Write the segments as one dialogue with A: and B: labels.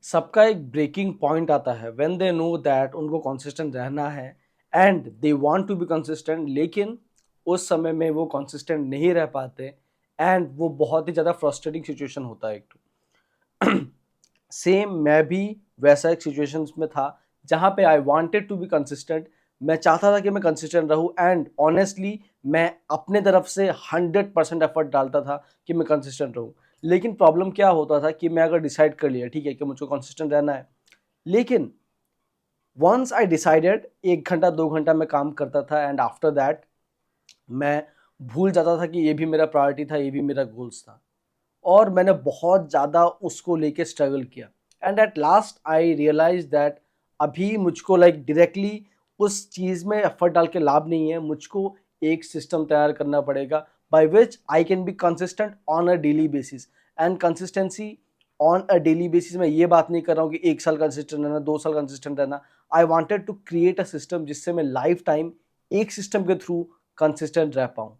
A: सबका एक breaking point आता है व्हेन दे नो दैट उनको कंसिस्टेंट रहना है and they want to be consistent, लेकिन उस समय में वो कंसिस्टेंट नहीं रह पाते एंड वो बहुत ही ज़्यादा फ्रस्ट्रेटिंग सिचुएशन होता है एक तो। सेम मैं भी वैसा एक सिचुएशन में था जहाँ पे I wanted to be consistent. मैं चाहता था कि मैं कंसिस्टेंट रहूँ एंड ऑनेस्टली मैं अपने तरफ से 100% एफर्ट डालता था कि मैं कंसिस्टेंट रहूँ। लेकिन प्रॉब्लम क्या होता था कि मैं अगर डिसाइड कर लिया ठीक है कि मुझको कंसिस्टेंट रहना है, लेकिन वंस आई डिसाइडेड 1 घंटा 2 घंटा मैं काम करता था एंड आफ्टर दैट मैं भूल जाता था कि ये भी मेरा प्रायोरिटी था, ये भी मेरा गोल्स था। और मैंने बहुत ज़्यादा उसको लेके स्ट्रगल किया and at last I realise that अभी मुझको लाइक डायरेक्टली उस चीज़ में एफर्ट डाल के लाभ नहीं है। मुझको एक सिस्टम तैयार करना पड़ेगा by which I can be consistent on a daily basis. And consistency on a daily basis में ये बात नहीं कर रहा हूँ कि 1 साल कंसिस्टेंट रहना, 2 साल कंसिस्टेंट रहना। I wanted to create a system जिससे मैं लाइफ टाइम एक सिस्टम के थ्रू कंसिस्टेंट रह पाऊँ।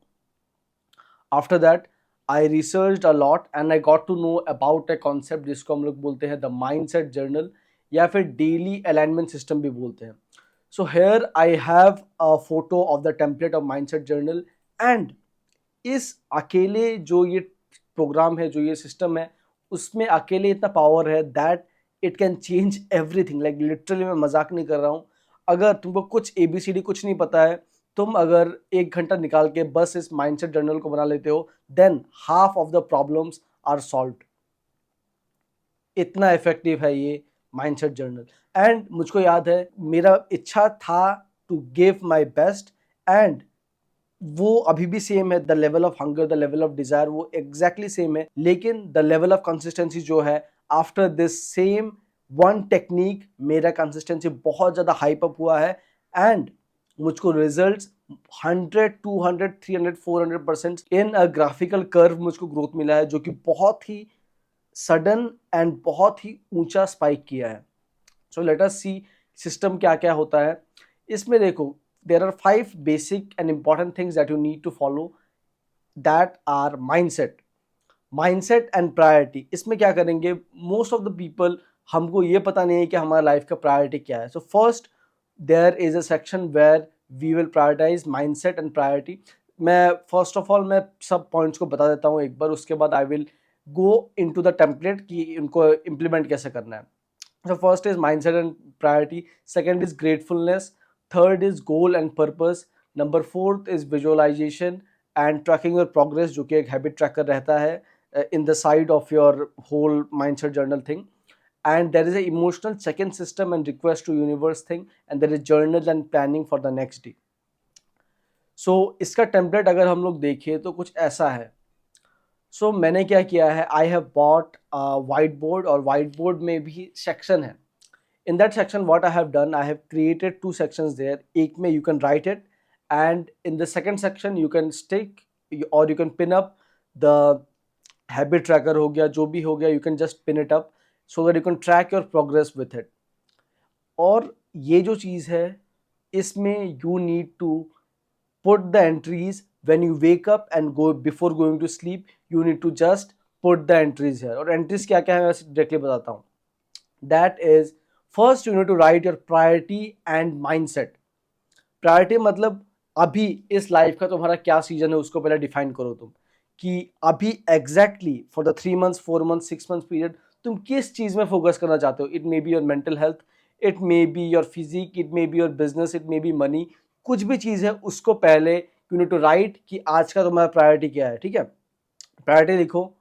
A: After that I research a lot and I got to know about a concept जिसको हम लोग बोलते हैं द माइंडसेट जर्नल या फिर डेली अलाइनमेंट सिस्टम भी बोलते हैं। So here I have a photo of the template of mindset journal and इस अकेले जो ये प्रोग्राम है, जो ये सिस्टम है, उसमें अकेले इतना पावर है that it can change everything. Like literally मैं मजाक नहीं कर रहा हूँ। अगर तुमको कुछ एबीसीडी कुछ नहीं पता है, तुम अगर 1 घंटा निकाल के बस इस माइंडसेट जर्नल को बना लेते हो, then half of the problems are solved. इतना इफेक्टिव है ये माइंडसेट जर्नल। एंड मुझको याद है मेरा इच्छा था टू गिव माई बेस्ट एंड वो अभी भी सेम है। The level of hunger, the level of desire वो एग्जैक्टली सेम है, लेकिन द लेवल ऑफ कंसिस्टेंसी जो है after this same one technique मेरा कंसिस्टेंसी बहुत ज़्यादा हाइप अप हुआ है एंड मुझको results 100 200 300 400% in a graphical curve मुझको ग्रोथ मिला है, जो कि बहुत ही सडन एंड बहुत ही ऊंचा स्पाइक किया है। सो लेट अस सी सिस्टम क्या क्या होता है इसमें। देखो, there are 5 basic and important things that you need to follow that are mindset and priority। इसमें क्या करेंगे, मोस्ट ऑफ द पीपल हमको ये पता नहीं है कि हमारा लाइफ का प्रायोरिटी क्या है। So first there is a section where we will prioritise mindset and priority. मैं फर्स्ट ऑफ ऑल मैं सब पॉइंट्स को बता देता हूँ एक बार, उसके बाद I will go into the template कि उनको इम्प्लीमेंट कैसे करना है। So first is mindset and priority. Second is gratefulness. Third is goal and purpose. Number fourth is visualization and tracking your progress, जो कि एक habit tracker रहता है in the side of your whole mindset journal thing. And there is a emotional second system and request to universe thing. And there is journal and planning for the next day. So इसका template अगर हम लोग देखें तो कुछ ऐसा है। सो मैंने क्या किया है, I have bought white board और वाइट बोर्ड में भी सेक्शन है। In that section what I have done, I have created 2 sections there। एक में you can write it and in the second section you can stick or you can pin up the habit tracker हो गया, जो भी हो गया, you can just pin it up so that you can track your progress with it। और ये जो चीज़ है इसमें you need to put the entries when you wake up and go before going to sleep। you need to just put the entries here। और entries क्या क्या है मैं डायरेक्टली बताता हूँ। that is first you need to write your priority and mindset। Priority मतलब अभी इस लाइफ का तुम्हारा क्या सीजन है उसको पहले डिफाइन करो तुम, कि अभी exactly for the 3 months 4 months 6 months period तुम किस चीज में फोकस करना चाहते हो। It may be your mental health, it may be your physique, it may be your business, it may be money. कुछ भी चीज है उसको पहले यू नीड टू राइट कि आज का तुम्हारा प्रायोरिटी क्या है। ठीक है, प्रायोरिटी लिखो।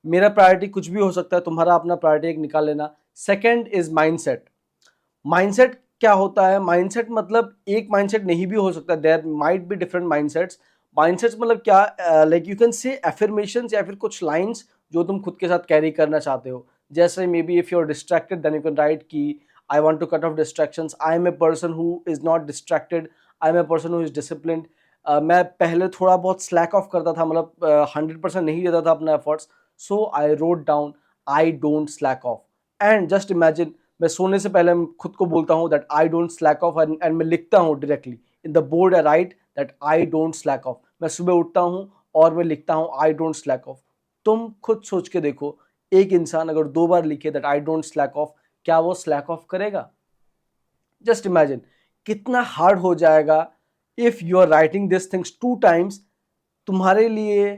A: मेरा प्रायोरिटी कुछ भी हो सकता है, तुम्हारा अपना प्रायोरिटी एक निकाल लेना। Second is mindset. माइंडसेट क्या होता है, माइंडसेट मतलब एक माइंडसेट नहीं भी हो सकता, there might be different mindsets. Mindsets मतलब क्या, like you can say affirmations या फिर कुछ लाइंस जो तुम खुद के साथ कैरी करना चाहते हो। जैसे maybe if you are distracted then you can write कि I want to cut off distractions, I am a person who is not distracted, I am a person who is disciplined. मैं पहले थोड़ा बहुत slack of करता था, मतलब 100% नहीं देता था अपना efforts. So I wrote down I don't slack of. And just imagine मैं सोने से पहले खुद को बोलता हूँ that I don't slack of and मैं लिखता हूँ directly in the board I right that I don't slack of. मैं सुबह उठता हूँ और मैं लिखता हूँ आई डोंट स्लैक ऑफ। तुम खुद सोच के देखो, एक इंसान अगर 2 बार लिखे that I don't slack off, क्या वो स्लैक ऑफ करेगा? जस्ट इमेजिन कितना हार्ड हो जाएगा if you are writing this things 2 times. तुम्हारे लिए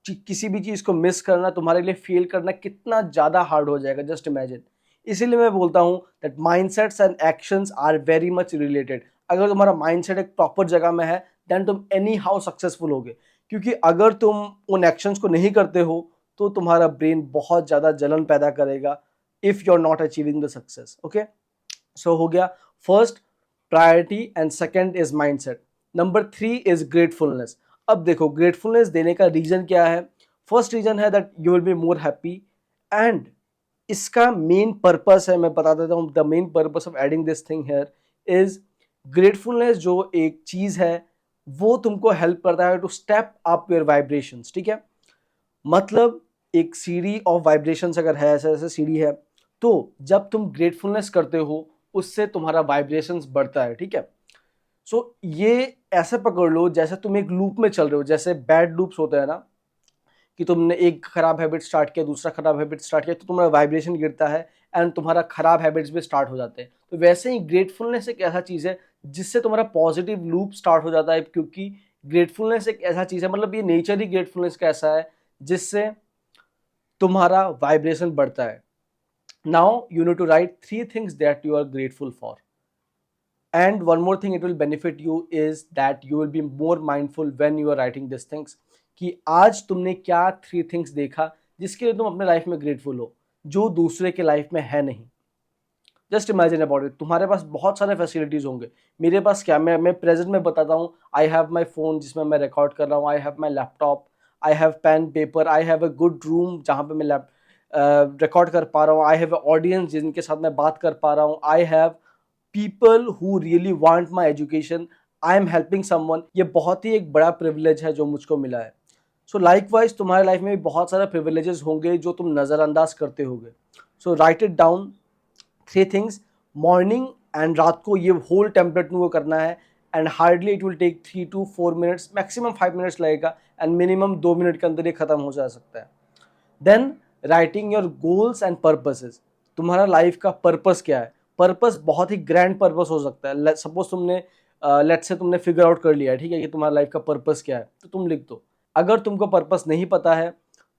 A: किसी भी चीज को मिस करना, तुम्हारे लिए फेल करना कितना ज्यादा हार्ड हो जाएगा, जस्ट इमेजिन। इसीलिए मैं बोलता हूं that mindsets and actions are very much related. अगर तुम्हारा माइंडसेट एक प्रॉपर जगह में है देन तुम एनी हाउ सक्सेसफुल होगे, क्योंकि अगर तुम उन एक्शंस को नहीं करते हो तो तुम्हारा ब्रेन बहुत ज्यादा जलन पैदा करेगा if you are not achieving the success. Okay, so हो गया first priority and second is mindset. Number 3 is gratefulness. अब देखो ग्रेटफुलनेस देने का रीजन क्या है? फर्स्ट रीजन है that you will be more happy, and इसका मेन पर्पस है, मैं बता देता हूं, the main purpose of adding this thing here is gratefulness जो एक चीज है वो तुमको हेल्प करता है to step up your vibrations. ठीक है, मतलब एक सीढ़ी ऑफ वाइब्रेशंस अगर है, ऐसे ऐसे सीढ़ी है, तो जब तुम ग्रेटफुलनेस करते हो उससे तुम्हारा वाइब्रेशंस बढ़ता है। ठीक है, सो ये ऐसे पकड़ लो जैसे तुम एक लूप में चल रहे हो, जैसे बैड लूप्स होते हैं ना, कि तुमने एक खराब हैबिट स्टार्ट किया, दूसरा खराब हैबिट स्टार्ट किया, तो तुम्हारा वाइब्रेशन गिरता है एंड तुम्हारा खराब हैबिट्स भी स्टार्ट हो जाते हैं। तो वैसे ही ग्रेटफुलनेस एक ऐसा चीज है जिससे तुम्हारा पॉजिटिव लूप स्टार्ट हो जाता है, क्योंकि ग्रेटफुलनेस एक ऐसा चीज है, मतलब ये नेचर ही ग्रेटफुलनेस का ऐसा है जिससे तुम्हारा वाइब्रेशन बढ़ता है। Now you need to write 3 things that you are grateful for, and one more thing it will benefit you is that you will be more mindful when you are writing these things, कि आज तुमने क्या 3 things देखा जिसके लिए तुम अपने life में ग्रेटफुल हो, जो दूसरे के लाइफ में है नहीं। जस्ट इमेजिन अबाउट इट, तुम्हारे पास बहुत सारे फैसिलिटीज होंगे, मेरे पास क्या, मैं प्रेजेंट में बताता हूँ, आई हैव माई फोन जिसमें मैं रिकॉर्ड कर रहा हूँ, I have my laptop, I have pen paper, I have a good room जहाँ पे मैं रिकॉर्ड कर पा रहा हूँ, आई हैव ऑडियंस जिनके साथ मैं बात कर पा रहा हूँ, I have people who really want my education, I am helping someone. ये बहुत ही एक बड़ा प्रिविलेज है जो मुझको मिला है। सो लाइकवाइज तुम्हारे लाइफ में भी बहुत सारे प्रिविलेजेस होंगे जो तुम नज़रअंदाज करते होगे। So write it down 3 things, morning and रात को ये होल टेम्पलेट को करना है, and hardly it will take 3 to 4 minutes, maximum 5 minutes लगेगा, एंड मिनिमम 2 मिनट के अंदर ये खत्म हो जा सकता है। Then writing your goals and purposes, तुम्हारा लाइफ का पर्पस क्या है? पर्पस बहुत ही ग्रैंड पर्पस हो सकता है। सपोज तुमने लेट्स से तुमने फिगर आउट कर लिया है, ठीक है, कि तुम्हारा लाइफ का पर्पस क्या है, तो तुम लिख दो। अगर तुमको पर्पस नहीं पता है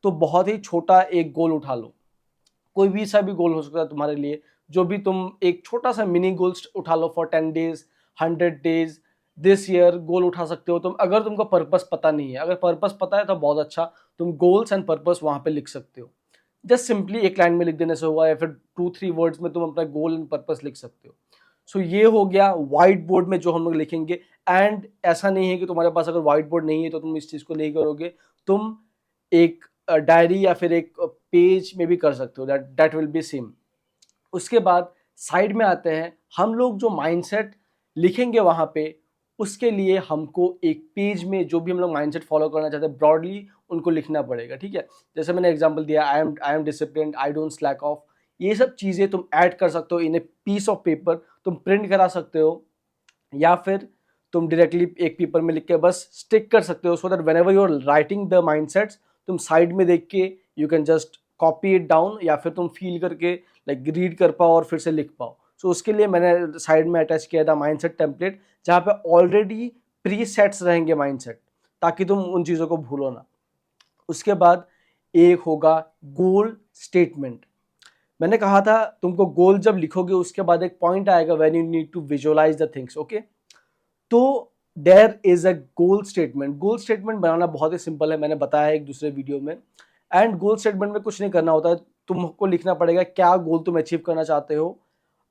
A: तो बहुत ही छोटा एक गोल उठा लो, कोई भी सा भी गोल हो सकता है तुम्हारे लिए, जो भी तुम एक छोटा सा मिनी गोल उठा लो for 10 days, 100 days, this year goal उठा सकते हो तुम। अगर तुमको पर्पस पता नहीं है, अगर पर्पस पता है तो बहुत अच्छा, तुम गोल्स एंड पर्पस वहां पे लिख सकते हो। जस्ट सिंपली एक लाइन में लिख देने से हुआ, या फिर 2-3 वर्ड्स में तुम अपना गोल एंड पर्पस लिख सकते हो। सो ये हो गया व्हाइट बोर्ड में जो हम लोग लिखेंगे। एंड ऐसा नहीं है कि तुम्हारे पास अगर व्हाइट बोर्ड नहीं है तो तुम इस चीज को नहीं करोगे, तुम एक डायरी या फिर एक पेज में भी कर सकते हो, दैट विल बी सेम। उसके बाद साइड में आते हैं हम लोग, जो माइंडसेट लिखेंगे वहां पे, उसके लिए हमको एक पेज में जो भी हम लोग माइंडसेट फॉलो करना चाहते हैं ब्रॉडली उनको लिखना पड़ेगा। ठीक है, जैसे मैंने एग्जांपल दिया, I am disciplined, I don't slack of, ये सब चीजें तुम ऐड कर सकते हो इन ए पीस ऑफ पेपर, तुम प्रिंट करा सकते हो, या फिर तुम डायरेक्टली एक पेपर में लिख के बस स्टिक कर सकते हो, so that whenever you are writing the mindsets तुम साइड में देख के you can just copy it down, या फिर तुम फील करके लाइक रीड कर पाओ और फिर से लिख पाओ। सो उसके लिए मैंने साइड में अटैच किया था माइंडसेट टेम्पलेट, जहाँ पे ऑलरेडी प्री सेट्स रहेंगे माइंडसेट, ताकि तुम उन चीज़ों को भूलो ना। उसके बाद एक होगा गोल स्टेटमेंट। मैंने कहा था तुमको गोल जब लिखोगे उसके बाद एक पॉइंट आएगा when you need to visualise the things. Okay, तो there is a goal statement. Goal statement बनाना बहुत ही सिंपल है, मैंने बताया है एक दूसरे वीडियो में। एंड गोल स्टेटमेंट में कुछ नहीं करना होता है, तुमको लिखना पड़ेगा क्या गोल तुम अचीव करना चाहते हो।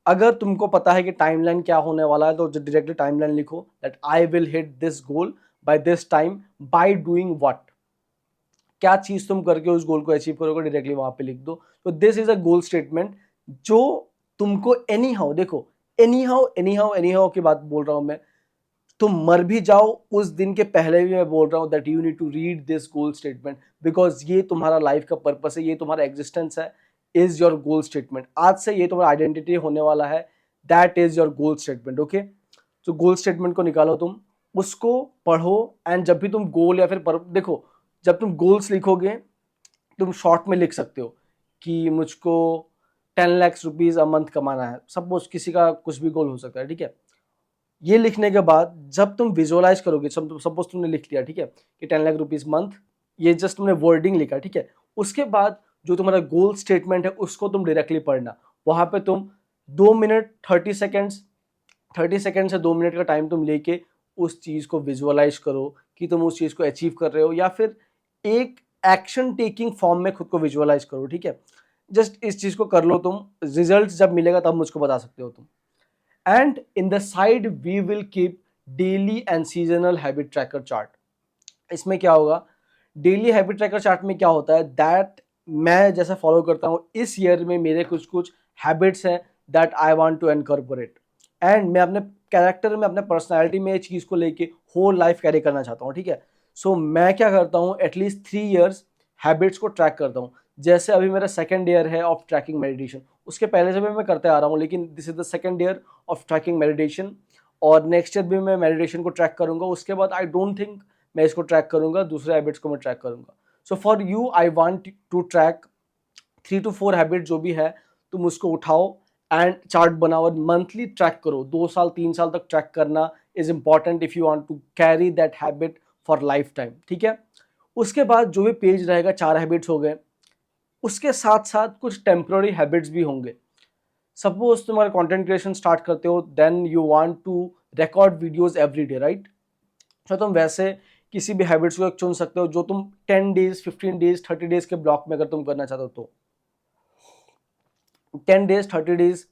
A: अगर तुमको पता है कि टाइमलाइन क्या होने वाला है तो डायरेक्टली टाइमलाइन लिखो, that I will hit this goal by this time by doing what, क्या चीज तुम करके उस गोल को अचीव करोगे डायरेक्टली वहां पे लिख दो। तो this is a goal statement जो तुमको एनी हाउ, देखो एनी हाउ की बात बोल रहा हूं मैं, तुम मर भी जाओ उस दिन के पहले भी मैं बोल रहा हूं that you need to read this goal statement, because ये तुम्हारा लाइफ का पर्पस है, ये तुम्हारा एग्जिस्टेंस है, इज योर गोल स्टेटमेंट। आज से ये तुम्हारा आइडेंटिटी होने वाला है, that is your goal statement. Okay, तो गोल स्टेटमेंट को निकालो, तुम उसको पढ़ो, एंड जब भी तुम गोल या फिर देखो, जब तुम गोल्स लिखोगे तुम शॉर्ट में लिख सकते हो कि मुझको 10 लाख रुपीज़ अ मंथ कमाना है, सपोज किसी का कुछ भी गोल हो सकता है, ठीक है। ये लिखने के बाद जब तुम विजुअलाइज करोगे, सपोज तुमने लिख लिया, ठीक है, कि 10 लाख रुपीज़ मंथ, ये जस्ट तुमने वर्डिंग लिखा, ठीक है। उसके बाद जो तुम्हारा गोल स्टेटमेंट है उसको तुम डायरेक्टली पढ़ना। वहाँ पे तुम 2 मिनट 30 सेकेंड्स 30 सेकेंड से 2 मिनट का टाइम तुम लेके उस चीज़ को विजुअलाइज करो कि तुम उस चीज़ को अचीव कर रहे हो, या फिर एक एक्शन टेकिंग फॉर्म में खुद को विजुअलाइज करो, ठीक है। जस्ट इस चीज़ को कर लो तुम, रिजल्ट जब मिलेगा तब मुझको बता सकते हो तुम। And in the side we will keep daily and seasonal habit tracker chart. इसमें क्या होगा, डेली हैबिट ट्रैकर चार्ट में क्या होता है, दैट मैं जैसा फॉलो करता हूँ इस ईयर में मेरे कुछ कुछ हैबिट्स हैं that I want to incorporate, and मैं अपने कैरेक्टर में, अपने पर्सनालिटी में इस चीज़ को लेके होल लाइफ कैरी करना चाहता हूँ, ठीक है। सो मैं क्या करता हूँ, एटलीस्ट 3 इयर्स हैबिट्स को ट्रैक करता हूँ। जैसे अभी मेरा सेकेंड ईयर है ऑफ ट्रैकिंग मेडिटेशन, उसके पहले से भी मैं करते आ रहा हूँ, लेकिन this is the second year of tracking meditation, और नेक्स्ट ईयर भी मैं मेडिटेशन को ट्रैक करूंगा। उसके बाद आई डोंट थिंक मैं इसको ट्रैक करूंगा, दूसरे हैबिट्स को मैं ट्रैक करूंगा। So for you I want to track 3 to 4 habit जो भी है, तुम उसको उठाओ एंड चार्ट बनाओ और मंथली ट्रैक करो। 2 साल 3 साल तक ट्रैक करना is important if you want to carry that habit for life time, ठीक है। उसके बाद जो भी पेज रहेगा, 4 हैबिट्स हो गए, उसके साथ साथ कुछ टेम्पररी हैबिट्स भी होंगे। सपोज तुम्हारा कंटेंट क्रिएशन स्टार्ट करते हो, then you want to record videos every day, right. तो तुम वैसे किसी भी हैबिट्स को एक चुन सकते हो जो तुम 10 डेज 15 डेज 30 डेज के ब्लॉक में अगर तुम करना चाहते हो तो 10 डेज 30 डेज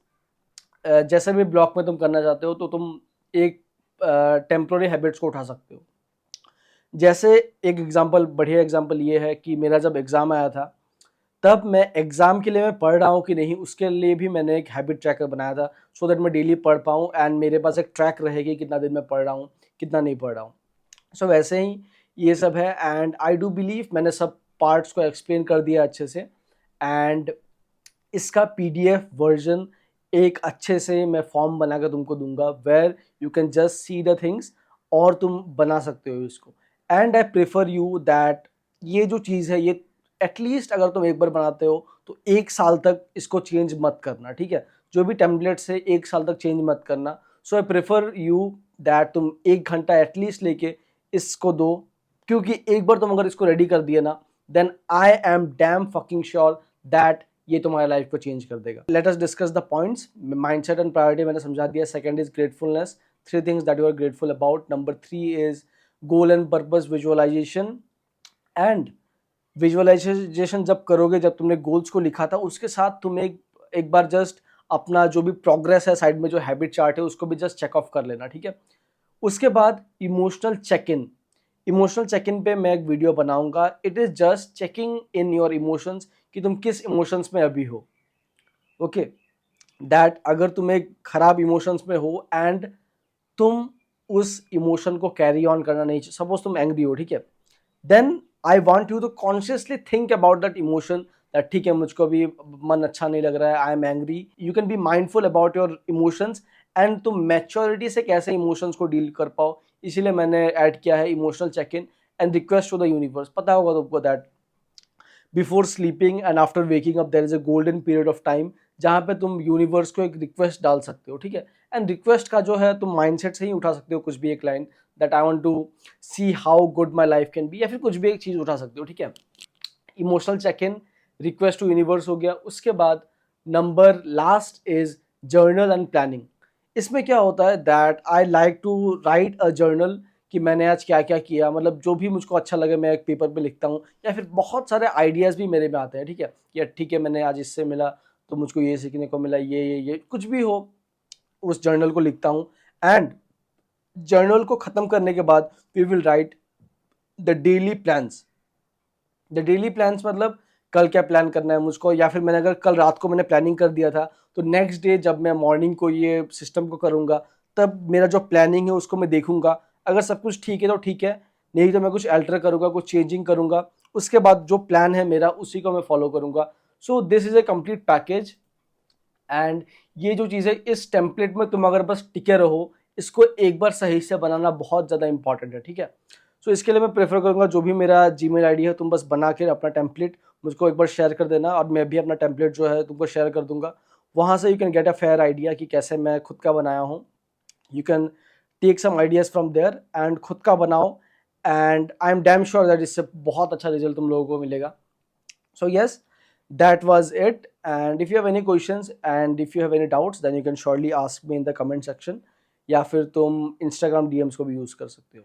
A: जैसे भी ब्लॉक में तुम करना चाहते हो, तो तुम एक टेम्पररी हैबिट्स को उठा सकते हो। जैसे एक एग्जांपल, बढ़िया एग्जांपल ये है कि मेरा जब एग्ज़ाम आया था, तब मैं एग्ज़ाम के लिए मैं पढ़ रहा हूँ कि नहीं, उसके लिए भी मैंने एक हैबिट ट्रैकर बनाया था, सो दैट मैं डेली पढ़ पाऊँ एंड मेरे पास एक ट्रैक रहेगी कितना दिन मैं पढ़ रहा हूँ, कितना नहीं पढ़ रहा हूँ। सो वैसे ही ये सब है, एंड आई डू बिलीव मैंने सब पार्ट्स को एक्सप्लेन कर दिया अच्छे से, एंड इसका PDF वर्जन एक अच्छे से मैं फॉर्म बना कर तुमको दूंगा, where you can just see the things और तुम बना सकते हो इसको। And I prefer you that ये जो चीज़ है, ये एटलीस्ट अगर तुम एक बार बनाते हो तो 1 साल तक इसको चेंज मत करना, ठीक है। जो भी टेम्पलेट्स है 1 साल तक चेंज मत करना। सो आई प्रेफर यू दैट तुम 1 घंटा एटलीस्ट लेके इसको दो, क्योंकि एक बार तुम अगर इसको रेडी कर दिए ना, then I am damn fucking sure that ये तुम्हारी लाइफ को चेंज कर देगा। Let us discuss the points. Mindset and priority मैंने समझा दिया। Second is gratefulness, 3 things that you are grateful about. Number 3 is goal and purpose visualization, and visualization जब करोगे, जब तुमने गोल्स को लिखा था, उसके साथ तुम एक बार जस्ट अपना जो भी प्रोग्रेस है, साइड में जो हैबिट चार्ट है उसको भी जस्ट चेक ऑफ कर लेना, ठीक है। उसके बाद emotional check in, emotional check in पे मैं एक वीडियो बनाऊंगा। It is just checking in your emotions कि तुम किस इमोशंस में अभी हो, ओके। दैट अगर तुम एक खराब इमोशंस में हो एंड तुम उस इमोशन को कैरी ऑन करना नहीं, सपोज तुम एंग्री हो, ठीक है, then I want you to consciously think about that emotion, that ठीक है मुझको भी मन अच्छा नहीं लग रहा है, I am angry. You can be mindful about your emotions and तुम मैच्योरिटी से कैसे इमोशंस को डील कर पाओ, इसीलिए मैंने ऐड किया है emotional check in and request to the universe. पता होगा तुमको that before sleeping and after waking up there is a golden period of time, जहाँ पे तुम यूनिवर्स को एक रिक्वेस्ट डाल सकते हो, ठीक है। एंड रिक्वेस्ट का जो है तुम माइंडसेट से ही उठा सकते हो, कुछ भी एक line, that I want to see how good my life can be, या फिर कुछ भी एक चीज़ उठा सकते हो, ठीक है। Emotional check in, request to universe हो गया। उसके बाद number last is journal and planning. इसमें क्या होता है that I like to write a journal कि मैंने आज क्या क्या किया, मतलब जो भी मुझको अच्छा लगे मैं एक पेपर पे लिखता हूँ, या फिर बहुत सारे आइडियाज़ भी मेरे में आते हैं, ठीक है, या ठीक है मैंने आज इससे मिला तो मुझको ये सीखने को मिला, ये कुछ भी हो, उस जर्नल को लिखता हूँ। एंड जर्नल को ख़त्म करने के बाद we will write the daily plans. The daily plans मतलब कल क्या प्लान करना है मुझको, या फिर मैंने अगर कल रात को मैंने प्लानिंग कर दिया था तो नेक्स्ट डे जब मैं मॉर्निंग को ये सिस्टम को करूँगा, तब मेरा जो प्लानिंग है उसको मैं देखूंगा। अगर सब कुछ ठीक है तो ठीक है, नहीं तो मैं कुछ अल्टर करूँगा, कुछ चेंजिंग करूँगा। उसके बाद जो प्लान है मेरा उसी को मैं फॉलो करूँगा। So this is a complete package, and ये जो चीज़ है इस टेम्पलेट में तुम अगर बस टिके रहो, इसको एक बार सही से बनाना बहुत ज़्यादा इंपॉर्टेंट है, ठीक है। सो इसके लिए मैं प्रेफर करूँगा जो भी मेरा जीमेल आईडी है तुम बस बना के अपना टेम्पलेट मुझको एक बार शेयर कर देना, और मैं भी अपना टेम्पलेट जो है तुमको शेयर कर दूंगा। वहाँ से you can get a fair idea कि कैसे मैं खुद का बनाया हूँ। You can take some ideas from there and खुद का बनाओ, and I am damn sure that इससे बहुत अच्छा रिजल्ट तुम लोगों को मिलेगा। So yes, that was it. And if you have any questions and if you have any doubts, then you can surely ask me in the comment section, या फिर तुम Instagram DMs को भी यूज़ कर सकते हो।